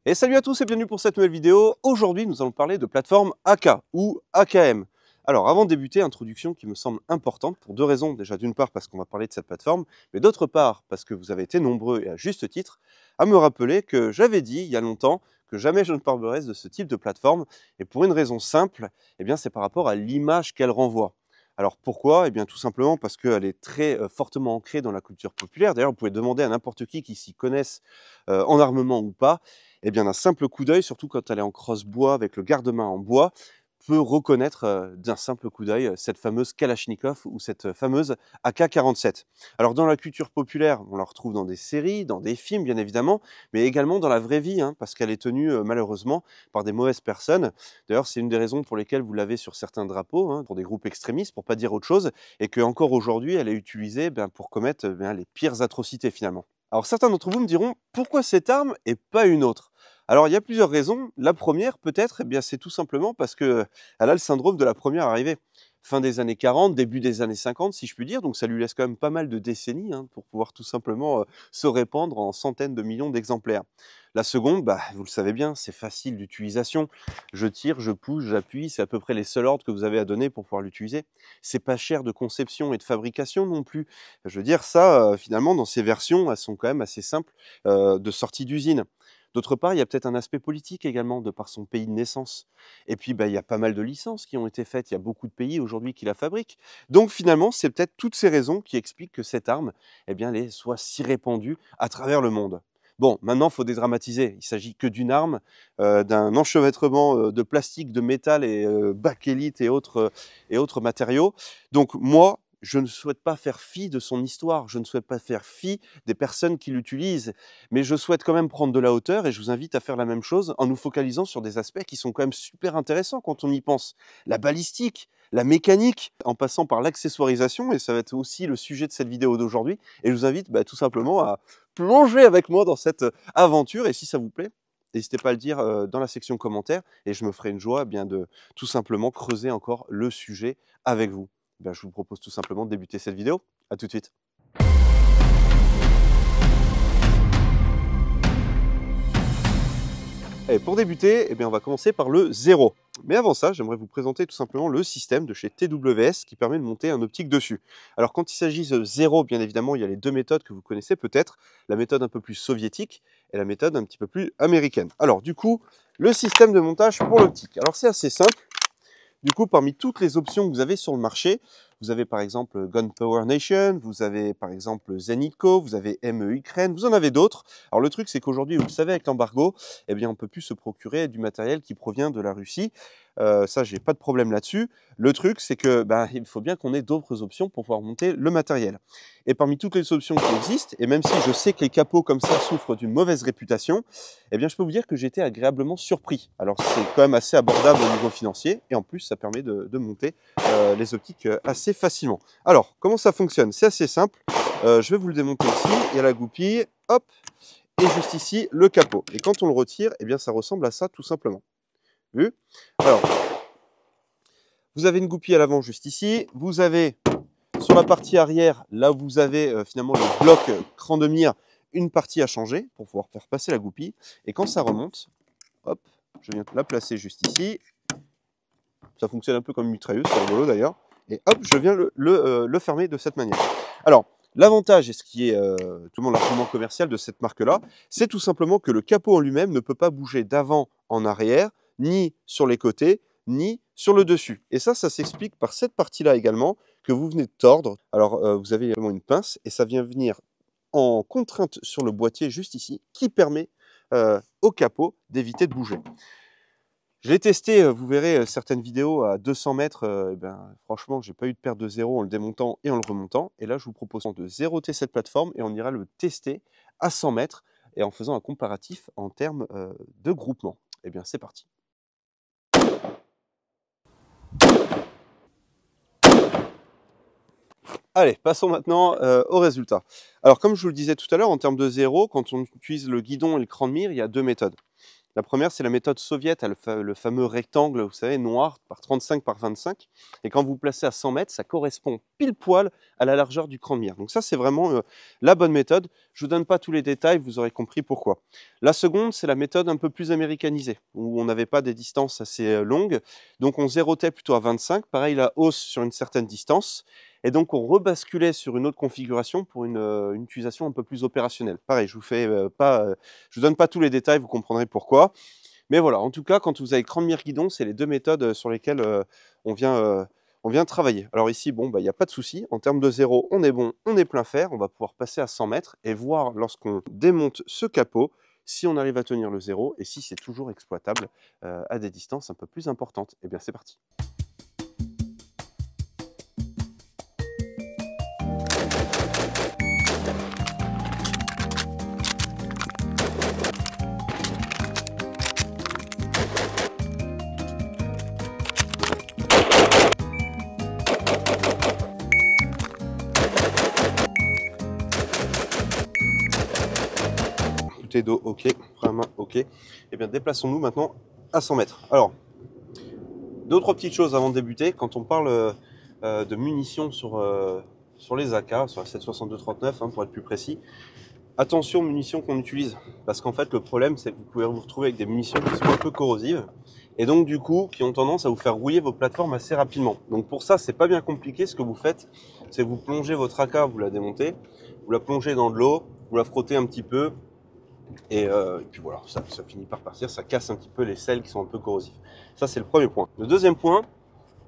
Et salut à tous et bienvenue pour cette nouvelle vidéo. Aujourd'hui, nous allons parler de plateforme AK ou AKM. Alors, avant de débuter, introduction qui me semble importante pour deux raisons. Déjà, d'une part, parce qu'on va parler de cette plateforme, mais d'autre part, parce que vous avez été nombreux et à juste titre à me rappeler que j'avais dit il y a longtemps que jamais je ne parlerai de ce type de plateforme. Et pour une raison simple, eh bien, c'est par rapport à l'image qu'elle renvoie. Alors pourquoi? Eh bien tout simplement parce qu'elle est très fortement ancrée dans la culture populaire. D'ailleurs, vous pouvez demander à n'importe qui s'y connaisse en armement ou pas, eh bien d'un simple coup d'œil, surtout quand elle est en crosse-bois avec le garde-main en bois, peut reconnaître d'un simple coup d'œil cette fameuse Kalachnikov ou cette fameuse AK-47. Alors dans la culture populaire, on la retrouve dans des séries, dans des films bien évidemment, mais également dans la vraie vie, hein, parce qu'elle est tenue malheureusement par des mauvaises personnes. D'ailleurs, c'est une des raisons pour lesquelles vous l'avez sur certains drapeaux, hein, pour des groupes extrémistes, pour pas dire autre chose, et qu'encore aujourd'hui, elle est utilisée pour commettre les pires atrocités finalement. Alors certains d'entre vous me diront, pourquoi cette arme et pas une autre? Alors il y a plusieurs raisons. La première, peut-être, eh bien c'est tout simplement parce qu'elle a le syndrome de la première arrivée. Fin des années 40, début des années 50, si je puis dire, donc ça lui laisse quand même pas mal de décennies hein, pour pouvoir tout simplement se répandre en centaines de millions d'exemplaires. La seconde, vous le savez bien, c'est facile d'utilisation. Je tire, je pousse, j'appuie, c'est à peu près les seuls ordres que vous avez à donner pour pouvoir l'utiliser. C'est pas cher de conception et de fabrication non plus. Je veux dire, ça, finalement, dans ces versions, elles sont quand même assez simples de sortie d'usine. D'autre part, il y a peut-être un aspect politique également, de par son pays de naissance. Et puis, il y a pas mal de licences qui ont été faites. Il y a beaucoup de pays aujourd'hui qui la fabriquent. Donc, finalement, c'est peut-être toutes ces raisons qui expliquent que cette arme, eh bien, elle soit si répandue à travers le monde. Bon, maintenant, il faut dédramatiser. Il ne s'agit que d'une arme, d'un enchevêtrement de plastique, de métal et bakélite et autres matériaux. Donc, moi, je ne souhaite pas faire fi de son histoire, je ne souhaite pas faire fi des personnes qui l'utilisent, mais je souhaite quand même prendre de la hauteur et je vous invite à faire la même chose en nous focalisant sur des aspects qui sont quand même super intéressants quand on y pense. La balistique, la mécanique, en passant par l'accessoirisation, et ça va être aussi le sujet de cette vidéo d'aujourd'hui, et je vous invite tout simplement à plonger avec moi dans cette aventure, et si ça vous plaît, n'hésitez pas à le dire dans la section commentaires, et je me ferai une joie de tout simplement creuser encore le sujet avec vous. Je vous propose tout simplement de débuter cette vidéo. À tout de suite. Et pour débuter, on va commencer par le 0. Mais avant ça, j'aimerais vous présenter tout simplement le système de chez TWS qui permet de monter un optique dessus. Alors quand il s'agit de 0, bien évidemment, il y a les deux méthodes que vous connaissez peut-être, la méthode un peu plus soviétique et la méthode un petit peu plus américaine. Alors du coup, le système de montage pour l'optique. Alors c'est assez simple. Du coup, parmi toutes les options que vous avez sur le marché, vous avez par exemple Gunpowder Nation, vous avez par exemple Zenitco, vous avez ME Ukraine, vous en avez d'autres. Alors le truc, c'est qu'aujourd'hui, vous le savez, avec l'embargo, on ne peut plus se procurer du matériel qui provient de la Russie. Ça, j'ai pas de problème là-dessus. Le truc, c'est que il faut bien qu'on ait d'autres options pour pouvoir monter le matériel. Et parmi toutes les options qui existent, et même si je sais que les capots comme ça souffrent d'une mauvaise réputation, je peux vous dire que j'ai été agréablement surpris. Alors c'est quand même assez abordable au niveau financier, et en plus ça permet de monter les optiques assez facilement. Alors, comment ça fonctionne? C'est assez simple. Je vais vous le démonter ici. Il y a la goupille, hop, et juste ici le capot. Et quand on le retire, ça ressemble à ça tout simplement. Vu? Alors, vous avez une goupille à l'avant juste ici. Vous avez sur la partie arrière, là où vous avez finalement le bloc cran de mire, une partie à changer pour pouvoir faire passer la goupille. Et quand ça remonte, hop, je viens la placer juste ici. Ça fonctionne un peu comme une mitrailleuse, c'est rigolo d'ailleurs. Et hop, je viens le fermer de cette manière. Alors, l'avantage, et ce qui est tout le monde l'argument commercial de cette marque-là, c'est tout simplement que le capot en lui-même ne peut pas bouger d'avant en arrière, ni sur les côtés, ni sur le dessus. Et ça s'explique par cette partie-là également, que vous venez de tordre. Alors, vous avez également une pince, et ça vient venir en contrainte sur le boîtier juste ici, qui permet au capot d'éviter de bouger. Je l'ai testé, vous verrez certaines vidéos à 200 mètres, franchement, j'ai pas eu de perte de zéro en le démontant et en le remontant. Et là, je vous propose de zéroter cette plateforme et on ira le tester à 100 mètres et en faisant un comparatif en termes de groupement. C'est parti. Allez, passons maintenant au résultat. Alors, comme je vous le disais tout à l'heure, en termes de zéro, quand on utilise le guidon et le cran de mire, il y a deux méthodes. La première, c'est la méthode soviète, le fameux rectangle, vous savez, noir, par 35 par 25. Et quand vous vous placez à 100 mètres, ça correspond pile poil à la largeur du cran de mire. Donc ça, c'est vraiment la bonne méthode. Je ne vous donne pas tous les détails, vous aurez compris pourquoi. La seconde, c'est la méthode un peu plus américanisée, où on n'avait pas des distances assez longues. Donc on zérotait plutôt à 25. Pareil, la hausse sur une certaine distance. Et donc, on rebasculait sur une autre configuration pour une utilisation un peu plus opérationnelle. Pareil, je vous donne pas tous les détails, vous comprendrez pourquoi. Mais voilà, en tout cas, quand vous avez cran de mire guidon, c'est les deux méthodes sur lesquelles on vient travailler. Alors ici, bon, il n'y a pas de souci. En termes de zéro, on est bon, on est plein fer. On va pouvoir passer à 100 mètres et voir lorsqu'on démonte ce capot, si on arrive à tenir le zéro et si c'est toujours exploitable à des distances un peu plus importantes. Eh bien, c'est parti. D'eau, ok, vraiment ok. Et bien déplaçons-nous maintenant à 100 mètres. Alors, d'autres petites choses avant de débuter. Quand on parle de munitions sur les AK, sur la 7.62-39, pour être plus précis, attention aux munitions qu'on utilise. Parce qu'en fait, le problème, c'est que vous pouvez vous retrouver avec des munitions qui sont un peu corrosives et donc du coup, qui ont tendance à vous faire rouiller vos plateformes assez rapidement. Donc pour ça, c'est pas bien compliqué. Ce que vous faites, c'est que vous plongez votre AK, vous la démontez, vous la plongez dans de l'eau, vous la frottez un petit peu, et puis voilà, ça finit par partir, ça casse un petit peu les sels qui sont un peu corrosifs. Ça, c'est le premier point. Le deuxième point,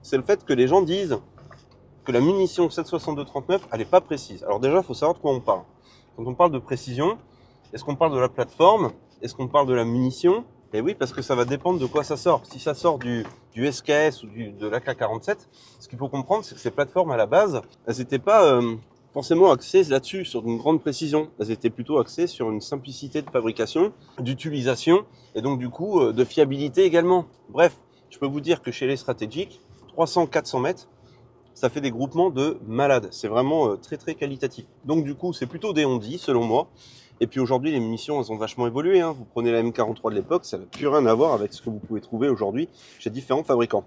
c'est le fait que les gens disent que la munition 7.62-39, elle n'est pas précise. Alors déjà, il faut savoir de quoi on parle. Quand on parle de précision, est-ce qu'on parle de la plateforme? Est-ce qu'on parle de la munition? Et oui, parce que ça va dépendre de quoi ça sort. Si ça sort du SKS ou de l'AK-47, ce qu'il faut comprendre, c'est que ces plateformes, à la base, elles n'étaient pas forcément axées là-dessus, sur une grande précision. Elles étaient plutôt axées sur une simplicité de fabrication, d'utilisation, et donc du coup, de fiabilité également. Bref, je peux vous dire que chez les stratégiques, 300-400 mètres, ça fait des groupements de malades. C'est vraiment très très qualitatif. Donc du coup, c'est plutôt des on-dit, selon moi. Et puis aujourd'hui, les munitions, elles ont vachement évolué. Vous prenez la M43 de l'époque, ça n'a plus rien à voir avec ce que vous pouvez trouver aujourd'hui chez différents fabricants.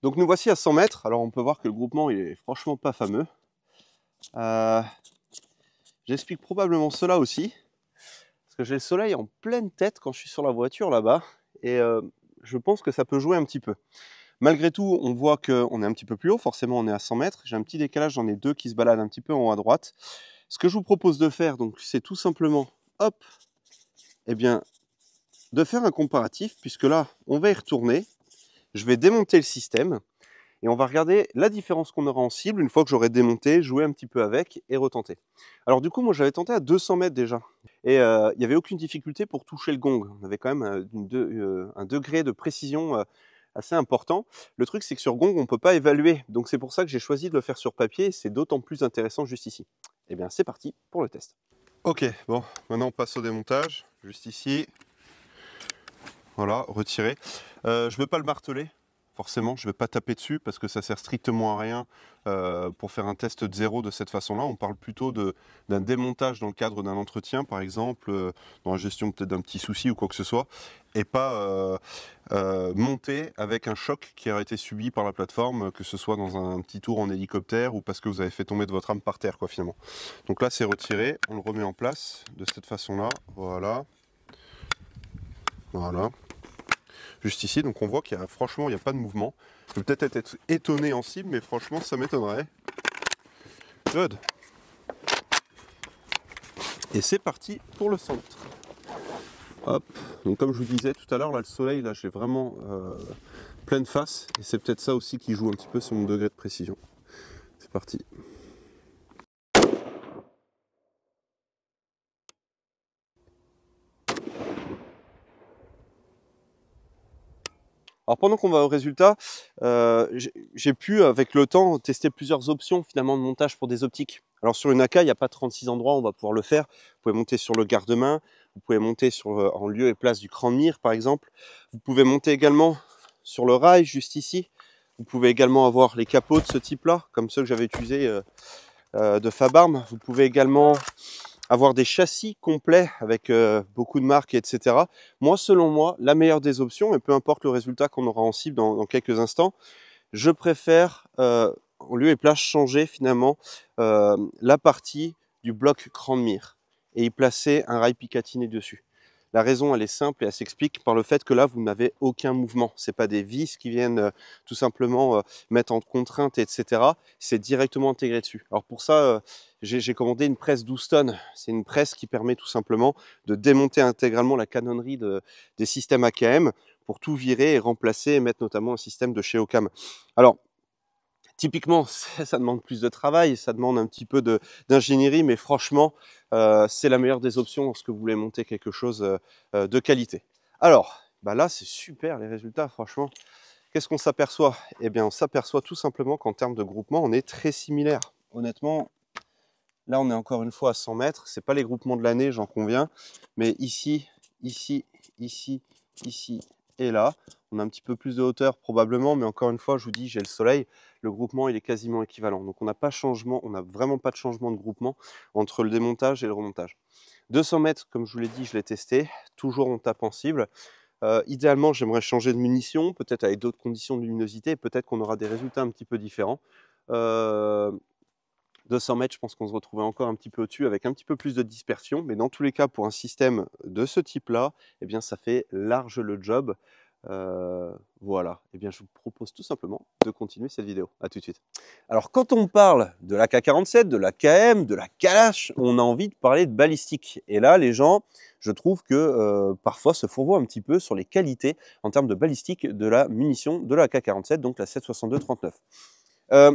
Donc nous voici à 100 mètres. Alors on peut voir que le groupement, il est franchement pas fameux. J'explique probablement cela aussi, parce que j'ai le soleil en pleine tête quand je suis sur la voiture là-bas, et je pense que ça peut jouer un petit peu. Malgré tout, on voit qu'on est un petit peu plus haut, forcément on est à 100 mètres. J'ai un petit décalage, j'en ai deux qui se baladent un petit peu en haut à droite. Ce que je vous propose de faire, donc, c'est tout simplement, hop, eh bien, de faire un comparatif, puisque là, on va y retourner. Je vais démonter le système et on va regarder la différence qu'on aura en cible une fois que j'aurai démonté, joué un petit peu avec et retenter. Alors du coup, moi j'avais tenté à 200 mètres déjà et il n'y avait aucune difficulté pour toucher le gong. On avait quand même un degré de précision assez important. Le truc, c'est que sur gong, on ne peut pas évaluer. Donc c'est pour ça que j'ai choisi de le faire sur papier et c'est d'autant plus intéressant juste ici. Et bien c'est parti pour le test. Ok, bon, maintenant on passe au démontage, juste ici. Voilà, retirer. Je ne vais pas le marteler, forcément, je ne vais pas taper dessus parce que ça sert strictement à rien pour faire un test de zéro de cette façon-là. On parle plutôt d'un démontage dans le cadre d'un entretien, par exemple, dans la gestion peut-être d'un petit souci ou quoi que ce soit, et pas monter avec un choc qui a été subi par la plateforme, que ce soit dans un petit tour en hélicoptère ou parce que vous avez fait tomber de votre âme par terre, quoi, finalement. Donc là, c'est retiré, on le remet en place de cette façon-là, voilà. Voilà. Juste ici, donc on voit qu'il y a franchement il n'y a pas de mouvement. Je vais peut-être être étonné en cible, mais franchement ça m'étonnerait. Good. Et c'est parti pour le centre. Hop. Donc comme je vous disais tout à l'heure, là le soleil, là j'ai vraiment pleine face, et c'est peut-être ça aussi qui joue un petit peu sur mon degré de précision. C'est parti. Alors pendant qu'on va au résultat, j'ai pu avec le temps tester plusieurs options finalement de montage pour des optiques. Alors sur une AK, il n'y a pas 36 endroits où on va pouvoir le faire. Vous pouvez monter sur le garde-main, vous pouvez monter sur, en lieu et place du cran de mire par exemple. Vous pouvez monter également sur le rail juste ici. Vous pouvez également avoir les capots de ce type-là, comme ceux que j'avais utilisés de Fabarm. Vous pouvez également avoir des châssis complets avec beaucoup de marques, etc. Moi, selon moi, la meilleure des options, et peu importe le résultat qu'on aura en cible dans quelques instants, je préfère, en lieu et place, changer finalement la partie du bloc cran de mire et y placer un rail Picatinny dessus. La raison, elle est simple et elle s'explique par le fait que là, vous n'avez aucun mouvement. Ce n'est pas des vis qui viennent tout simplement mettre en contrainte, etc. C'est directement intégré dessus. Alors pour ça, j'ai commandé une presse 12 tonnes. C'est une presse qui permet tout simplement de démonter intégralement la canonnerie des systèmes AKM pour tout virer et remplacer et mettre notamment un système de chez Ocam. Alors, typiquement, ça demande plus de travail, ça demande un petit peu d'ingénierie, mais franchement, c'est la meilleure des options lorsque vous voulez monter quelque chose de qualité. Alors, bah là, c'est super les résultats, franchement. Qu'est-ce qu'on s'aperçoit? Eh bien, on s'aperçoit tout simplement qu'en termes de groupement, on est très similaire. Honnêtement, là, on est encore une fois à 100 mètres. Ce n'est pas les groupements de l'année, j'en conviens. Mais ici, ici, ici, ici et là, on a un petit peu plus de hauteur probablement. Mais encore une fois, je vous dis, j'ai le soleil. Le groupement, il est quasiment équivalent. Donc, on n'a pas changement, on n'a vraiment pas de changement de groupement entre le démontage et le remontage. 200 mètres, comme je vous l'ai dit, je l'ai testé. Toujours on tape en cible. Idéalement, j'aimerais changer de munition, peut-être avec d'autres conditions de luminosité. Peut-être qu'on aura des résultats un petit peu différents. 200 mètres, je pense qu'on se retrouvait encore un petit peu au-dessus avec un petit peu plus de dispersion. Mais dans tous les cas, pour un système de ce type-là, eh bien, ça fait large le job. Voilà. Eh bien, je vous propose tout simplement de continuer cette vidéo. À tout de suite. Alors, quand on parle de l'AK-47, de la KM, de la Kalash, on a envie de parler de balistique. Et là, les gens, je trouve que parfois se fourvoient un petit peu sur les qualités en termes de balistique de la munition de la AK-47, donc la 7,62-39.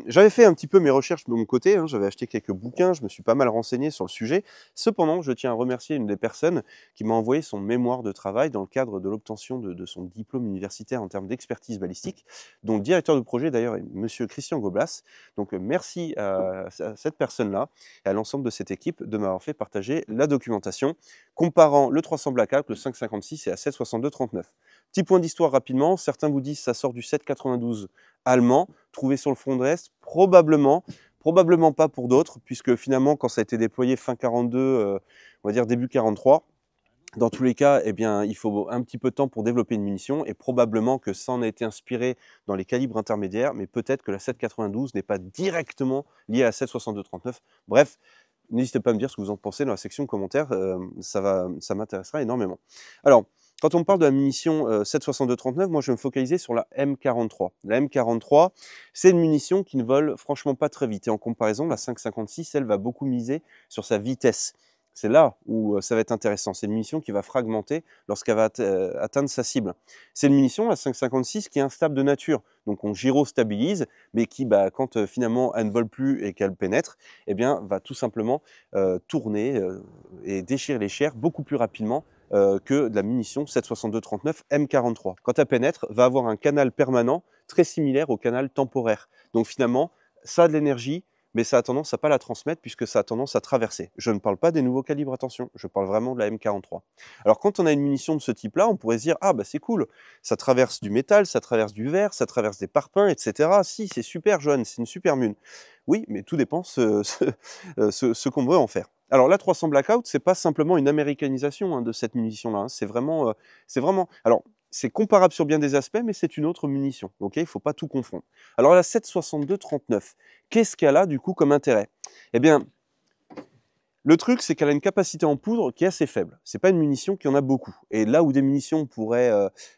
J'avais fait un petit peu mes recherches de mon côté, hein, j'avais acheté quelques bouquins, je me suis pas mal renseigné sur le sujet. Cependant, je tiens à remercier une des personnes qui m'a envoyé son mémoire de travail dans le cadre de l'obtention de son diplôme universitaire en termes d'expertise balistique, dont le directeur de projet d'ailleurs est monsieur Christian Goblas. Donc merci à cette personne-là et à l'ensemble de cette équipe de m'avoir fait partager la documentation comparant le 300 Black Hawk, le 5,56 et la 7,62-39. Petit point d'histoire rapidement, certains vous disent que ça sort du 7,92 allemand, trouvé sur le front de l'Est, probablement pas pour d'autres, puisque finalement, quand ça a été déployé fin 42, on va dire début 43, dans tous les cas, eh bien, il faut un petit peu de temps pour développer une munition, et probablement que ça en a été inspiré dans les calibres intermédiaires, mais peut-être que la 7,92 n'est pas directement liée à la 7,62-39. Bref, n'hésitez pas à me dire ce que vous en pensez dans la section commentaires, ça m'intéressera énormément. Alors, quand on parle de la munition 7,62-39, moi je vais me focaliser sur la M43. La M43, c'est une munition qui ne vole franchement pas très vite. Et en comparaison, la 5,56, elle va beaucoup miser sur sa vitesse. C'est là où ça va être intéressant. C'est une munition qui va fragmenter lorsqu'elle va atteindre sa cible. C'est une munition, la 5,56, qui est instable de nature. Donc on gyrostabilise, mais qui, quand finalement elle ne vole plus et qu'elle pénètre, eh bien, va tout simplement tourner et déchirer les chairs beaucoup plus rapidement que de la munition 7,62-39 M43. Quand elle pénètre, va avoir un canal permanent très similaire au canal temporaire. Donc finalement, ça a de l'énergie, mais ça a tendance à pas la transmettre puisque ça a tendance à traverser. Je ne parle pas des nouveaux calibres, attention, je parle vraiment de la M43. Alors quand on a une munition de ce type-là, on pourrait se dire « Ah bah c'est cool, ça traverse du métal, ça traverse du verre, ça traverse des parpaings, etc. Si, c'est super, Johan, c'est une super mune. » Oui, mais tout dépend ce qu'on veut en faire. Alors la 300 Blackout, c'est pas simplement une américanisation de cette munition-là. Hein. C'est vraiment, alors c'est comparable sur bien des aspects, mais c'est une autre munition. Ok, il faut pas tout confondre. Alors la 7,62-39, qu'est-ce qu'elle a du coup comme intérêt? Eh bien, le truc, c'est qu'elle a une capacité en poudre qui est assez faible. C'est pas une munition qui en a beaucoup. Et là où des munitions pourraient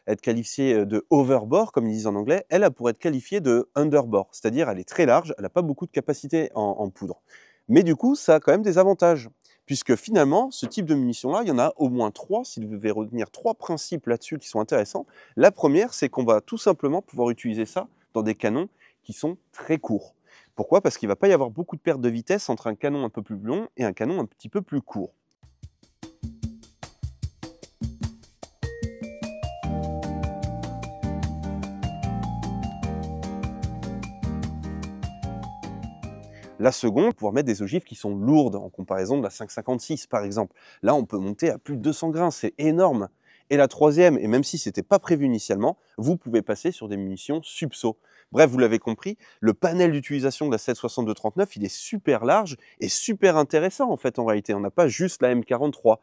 être qualifiées de overbore, comme ils disent en anglais, elle pourrait être qualifiée de underbore. C'est-à-dire, elle est très large, elle n'a pas beaucoup de capacité en poudre. Mais du coup, ça a quand même des avantages. Puisque finalement, ce type de munition-là, il y en a au moins 3, si vous devez retenir 3 principes là-dessus qui sont intéressants. La première, c'est qu'on va tout simplement pouvoir utiliser ça dans des canons qui sont très courts. Pourquoi? Parce qu'il ne va pas y avoir beaucoup de perte de vitesse entre un canon un peu plus long et un canon un petit peu plus court. La seconde, pouvoir mettre des ogives qui sont lourdes, en comparaison de la 5,56 par exemple. Là, on peut monter à plus de 200 grains, c'est énorme. Et la troisième, et même si ce n'était pas prévu initialement, vous pouvez passer sur des munitions subso. Bref, vous l'avez compris, le panel d'utilisation de la 7,62-39, il est super large et super intéressant en fait en réalité. On n'a pas juste la M43.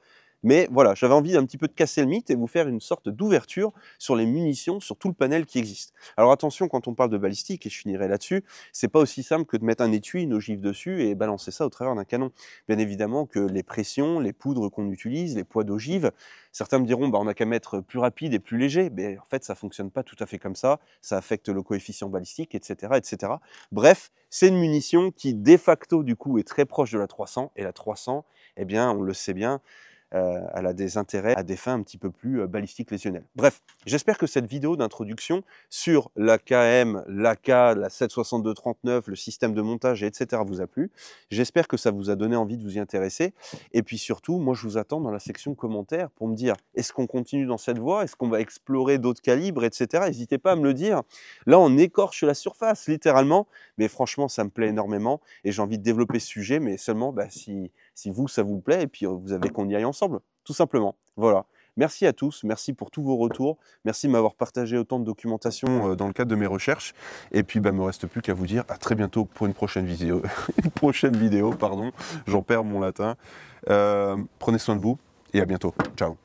Mais voilà, j'avais envie d'un petit peu de casser le mythe et vous faire une sorte d'ouverture sur les munitions, sur tout le panel qui existe. Alors attention, quand on parle de balistique, et je finirai là-dessus, c'est pas aussi simple que de mettre un étui, une ogive dessus et balancer ça au travers d'un canon. Bien évidemment que les pressions, les poudres qu'on utilise, les poids d'ogive, certains me diront, bah, on n'a qu'à mettre plus rapide et plus léger. Mais en fait, ça fonctionne pas tout à fait comme ça affecte le coefficient balistique, etc., etc. Bref, c'est une munition qui, de facto, du coup, est très proche de la 300, et la 300, eh bien, on le sait bien, elle a des intérêts à des fins un petit peu plus balistiques lésionnelles. Bref, j'espère que cette vidéo d'introduction sur l'AKM, l'AK, la 7,62-39, le système de montage, etc. vous a plu. J'espère que ça vous a donné envie de vous y intéresser. Et puis surtout, moi je vous attends dans la section commentaires pour me dire, est-ce qu'on continue dans cette voie? Est-ce qu'on va explorer d'autres calibres, etc. N'hésitez pas à me le dire. Là, on écorche la surface, littéralement. Mais franchement, ça me plaît énormément. Et j'ai envie de développer ce sujet, mais seulement si vous, ça vous plaît, et puis vous avez qu'on y aille ensemble, tout simplement. Voilà. Merci à tous, merci pour tous vos retours, merci de m'avoir partagé autant de documentation dans le cadre de mes recherches. Et puis, il ne me reste plus qu'à vous dire à très bientôt pour une prochaine vidéo. Pardon, j'en perds mon latin. Prenez soin de vous et à bientôt. Ciao.